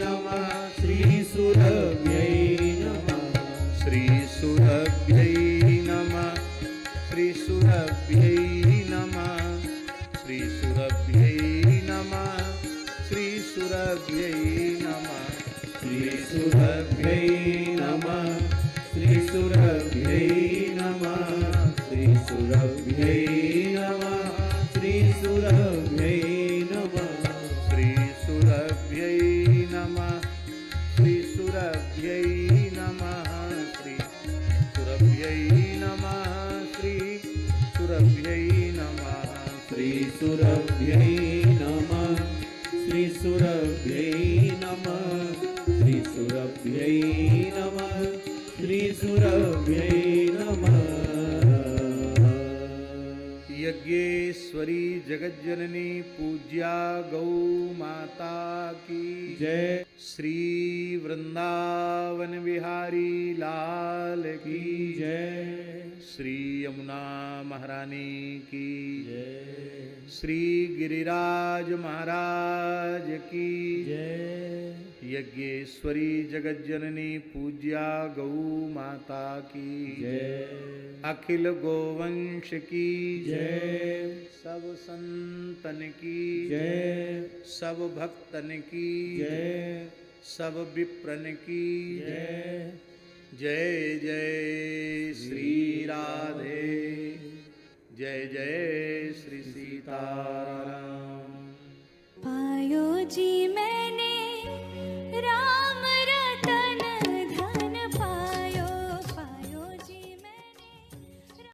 नमः श्रीसुरभ्यै नमः श्रीसुरभ्यै नमः श्रीसुरभ्यै नमः श्रीसुरभ्यै नमः श्रीसुरभ्यै नमः श्रीसुरभ्यै नमः श्रीसुरभ्यै नमः श्रीसुरभ्यै नमः श्रीसुरभ्यै नमः श्रीसुरभ्यै नमः श्रीसुरभ्यै नमः श्रीसुरभ्यै नमः श्रीसुरभ्यै नमः श्रीसुरभ्यै नमः श्रीसुरभ्यै नमः श्रीसुरभ्यै नमः श्रीसुरभ्यै नमः यज्ञेश्वरी जगज्जननी पूज्या गौ माता की जय। श्री वृंदावन बिहारी लाल की जय। श्री यमुना महारानी की जय। श्री गिरिराज महाराज की जय। यज्ञेश्वरी जगज्जननी पूज्या गौ माता की जय। अखिल गोवंश की जय। सब संतन की जय। सब भक्तन की जय। सब विप्रन की जय। जय जय श्री राधे जय जय श्री सीताराम। पायो जी मैं